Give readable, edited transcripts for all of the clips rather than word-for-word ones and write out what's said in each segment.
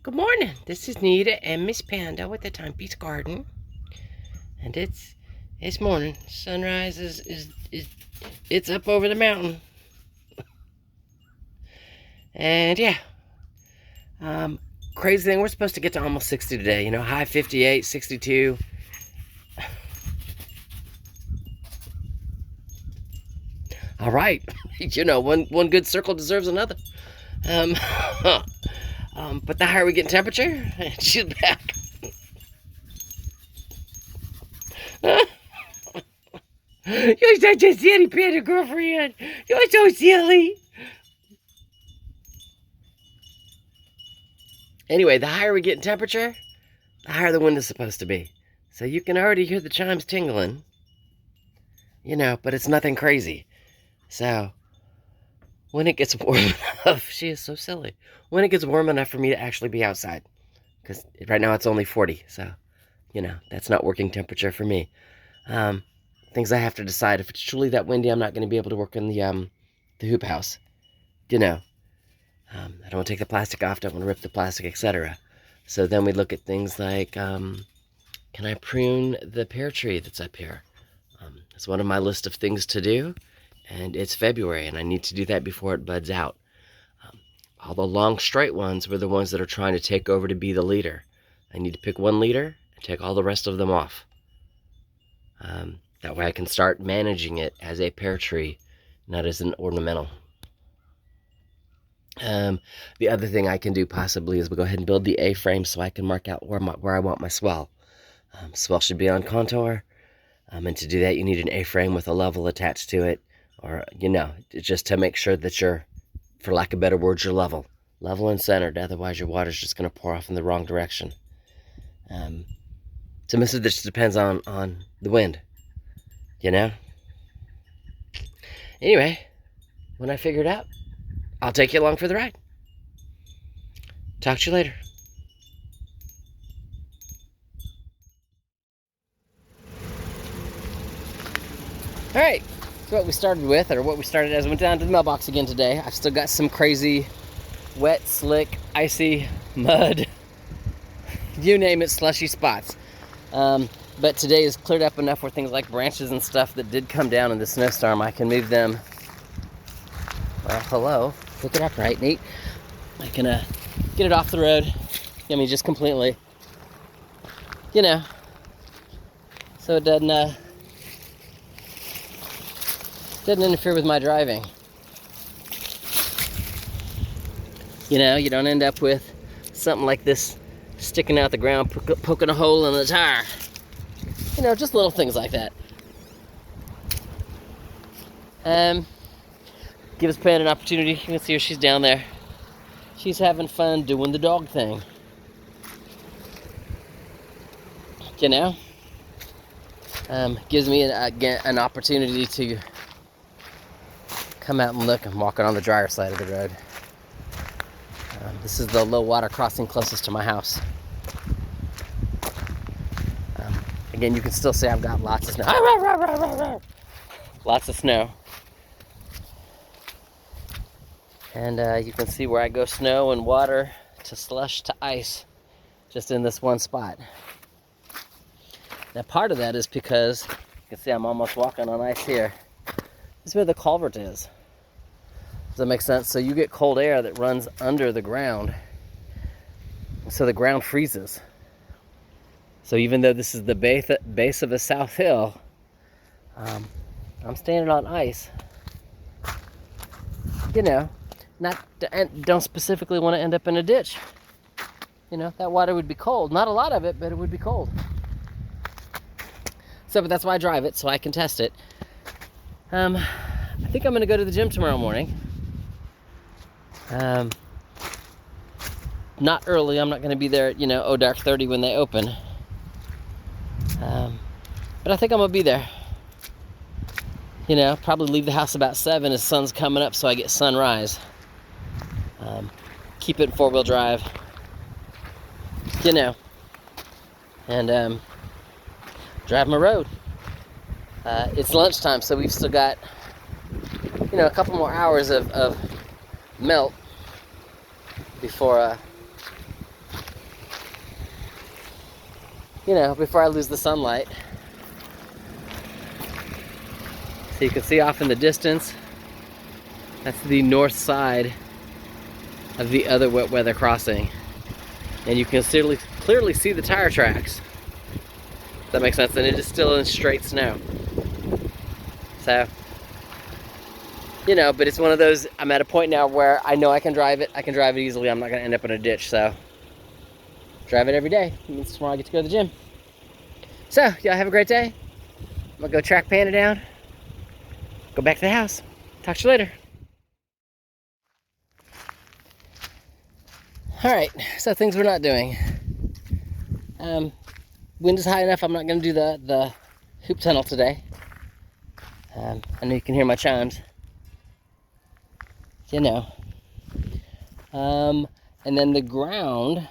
Good morning. This is Nita and Miss Panda with the Timepiece Garden, and it's morning. Sunrise is it's up over the mountain, and yeah, crazy thing. We're supposed to get to almost 60 today. You know, high 58, 62. All right, you know, one good circle deserves another. Um, but the higher we get in temperature, she's back. You're such a silly panda girlfriend. You're so silly. Anyway, the higher we get in temperature, the higher the wind is supposed to be. So you can already hear the chimes tingling. You know, but it's nothing crazy. So when it gets warm enough, she is so silly. When it gets warm enough for me to actually be outside, because right now it's only 40, so you know that's not working temperature for me. Things I have to decide. If it's truly that windy, I'm not going to be able to work in the hoop house. You know, I don't want to take the plastic off. Don't want to rip the plastic, etc. So then we look at things like, can I prune the pear tree that's up here? It's one of my list of things to do. And it's February, and I need to do that before it buds out. All the long, straight ones were the ones that are trying to take over to be the leader. I need to pick one leader and take all the rest of them off. That way I can start managing it as a pear tree, not as an ornamental. The other thing I can do possibly is we'll go ahead and build the A-frame so I can mark out where I want my swell. Swell should be on contour, and to do that you need an A-frame with a level attached to it. Or, you know, just to make sure that you're, for lack of better words, you're level and centered. Otherwise, your water's just going to pour off in the wrong direction. So most of this depends on the wind, you know? Anyway, when I figure it out, I'll take you along for the ride. Talk to you later. All right. So what we started as I went down to the mailbox again today. I've still got some crazy, wet, slick, icy, mud, you name it, slushy spots. But today is cleared up enough where things like branches and stuff that did come down in the snowstorm, I can move them. Well, hello, pick it up right, Nate. I can get it off the road. I mean, just completely, you know, so it doesn't interfere with my driving. You know, you don't end up with something like this sticking out the ground, poking a hole in the tire. You know, just little things like that. Give us Panda an opportunity. You can see her, she's down there. She's having fun doing the dog thing. You know? Gives me an opportunity to come out and look. I'm walking on the drier side of the road. This is the low water crossing closest to my house. Again, you can still see I've got lots of snow. Lots of snow. And you can see where I go snow and water to slush to ice just in this one spot. Now part of that is because you can see I'm almost walking on ice here. This is where the culvert is. Does that make sense? So you get cold air that runs under the ground. So the ground freezes. So even though this is the base of a south hill, I'm standing on ice. You know, don't specifically want to end up in a ditch. You know, that water would be cold. Not a lot of it, but it would be cold. So, but that's why I drive it, so I can test it. I think I'm going to go to the gym tomorrow morning. Not early. I'm not going to be there at, you know, dark 30 when they open. But I think I'm going to be there. You know, probably leave the house about 7 as sun's coming up so I get sunrise. Keep it in 4-wheel drive. You know. And drive my road. It's lunchtime, so we've still got, you know, a couple more hours of melt before you know, before I lose the sunlight. So you can see off in the distance, that's the north side of the other wet weather crossing. And you can clearly see the tire tracks. Does that make sense? And it is still in straight snow. So, you know, but it's one of those, I'm at a point now where I know I can drive it. I can drive it easily. I'm not gonna end up in a ditch, so. Drive it every day. It means tomorrow I get to go to the gym. So, y'all have a great day. I'm gonna go track Panda down. Go back to the house. Talk to you later. All right, so things we're not doing. Wind is high enough, I'm not gonna do the hoop tunnel today. I know you can hear my chimes. You know. And then the ground,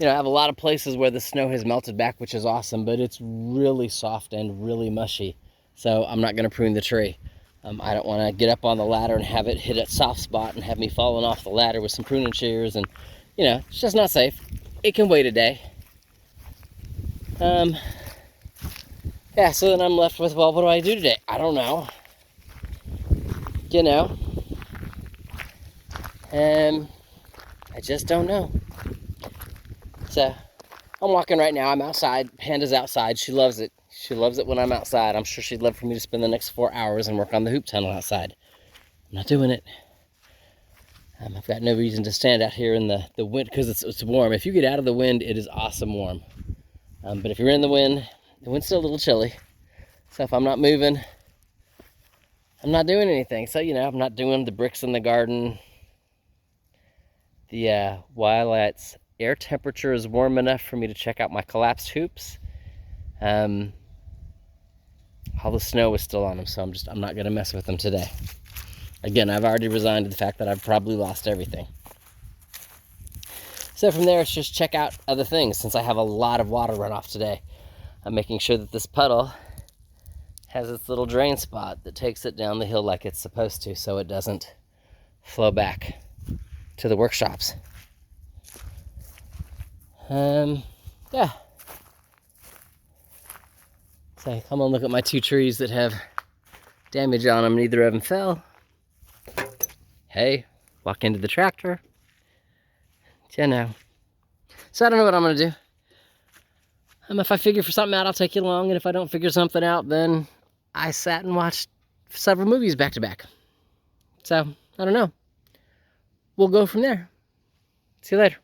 you know, I have a lot of places where the snow has melted back, which is awesome, but it's really soft and really mushy. So I'm not gonna prune the tree. I don't wanna get up on the ladder and have it hit a soft spot and have me falling off the ladder with some pruning shears, and you know, it's just not safe. It can wait a day. Yeah, so then I'm left with, well, what do I do today? I don't know. You know. I just don't know. So, I'm walking right now. I'm outside. Panda's outside. She loves it. She loves it when I'm outside. I'm sure she'd love for me to spend the next 4 hours and work on the hoop tunnel outside. I'm not doing it. I've got no reason to stand out here in the wind, because it's warm. If you get out of the wind, it is awesome warm. But if you're in the wind's still a little chilly. So if I'm not moving, I'm not doing anything. So, you know, I'm not doing the bricks in the garden. While its air temperature is warm enough for me to check out my collapsed hoops, all the snow is still on them, so I'm not gonna mess with them today. Again, I've already resigned to the fact that I've probably lost everything. So from there, it's just check out other things, since I have a lot of water runoff today. I'm making sure that this puddle has its little drain spot that takes it down the hill like it's supposed to, so it doesn't flow back to the workshops. Yeah. So come on, look at my 2 trees that have damage on them. Neither of them fell. Hey, walk into the tractor. You know. So I don't know what I'm gonna do. If I figure for something out, I'll take you along, and if I don't figure something out, then I sat and watched several movies back to back. So, I don't know. We'll go from there. See you later.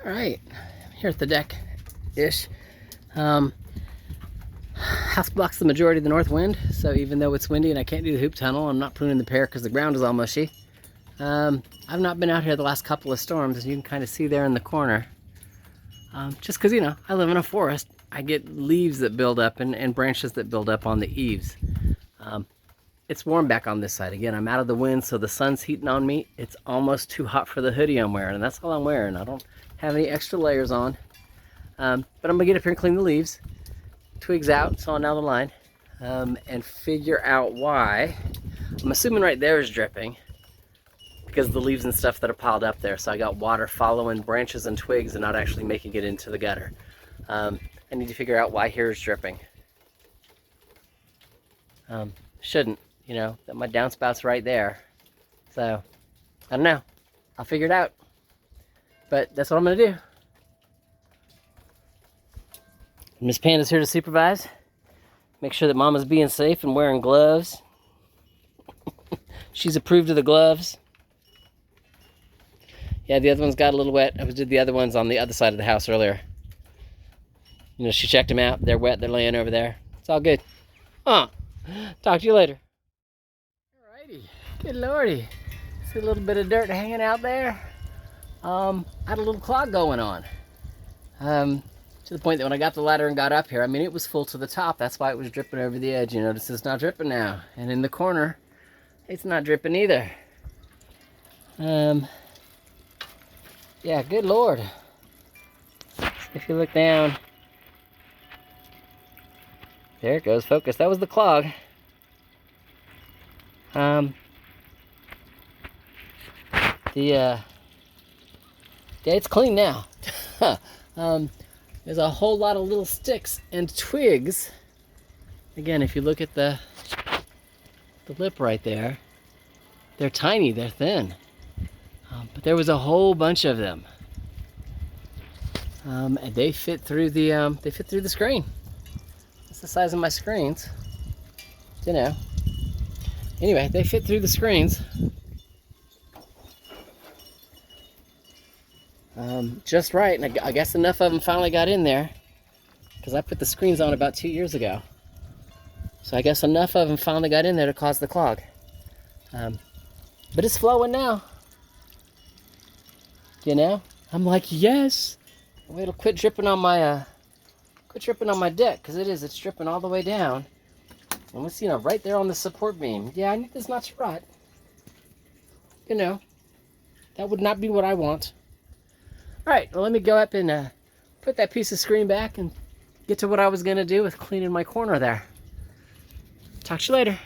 All right, I'm here at the deck-ish. House blocks the majority of the north wind, so even though it's windy and I can't do the hoop tunnel, I'm not pruning the pear because the ground is all mushy. I've not been out here the last couple of storms, as you can kind of see there in the corner. Just because, you know, I live in a forest, I get leaves that build up and branches that build up on the eaves. It's warm back on this side. Again, I'm out of the wind, so the sun's heating on me. It's almost too hot for the hoodie I'm wearing, and that's all I'm wearing. I don't have any extra layers on. But I'm gonna get up here and clean the leaves, twigs out, so on down the line, and figure out why. I'm assuming right there is dripping because of the leaves and stuff that are piled up there. So I got water following branches and twigs and not actually making it into the gutter. I need to figure out why here is dripping. Shouldn't, you know, that my downspout's right there. So, I don't know. I'll figure it out. But that's what I'm gonna do. Miss Panda's here to supervise. Make sure that Mama's being safe and wearing gloves. She's approved of the gloves. Yeah, the other one's got a little wet. I did the other ones on the other side of the house earlier. You know, she checked them out. They're wet. They're laying over there. It's all good. Talk to you later. Alrighty. Good lordy. See a little bit of dirt hanging out there. I had a little clog going on. To the point that when I got the ladder and got up here, I mean, it was full to the top. That's why it was dripping over the edge. You notice it's not dripping now. And in the corner, it's not dripping either. Yeah, good Lord. If you look down, there it goes, focus. That was the clog. Yeah, it's clean now. There's a whole lot of little sticks and twigs. Again, if you look at the lip right there, they're tiny, they're thin. But there was a whole bunch of them. And they fit through the screen. That's the size of my screens. You know. Anyway, they fit through the screens. Just right, and I guess enough of them finally got in there, because I put the screens on about 2 years ago. So I guess enough of them finally got in there to cause the clog. But it's flowing now. You know, I'm like, yes. Wait, it'll quit dripping on my deck, because it's dripping all the way down. And it's, right there on the support beam. Yeah, I need this not to rot. You know, that would not be what I want. All right, well, let me go up and put that piece of screen back and get to what I was going to do with cleaning my corner there. Talk to you later.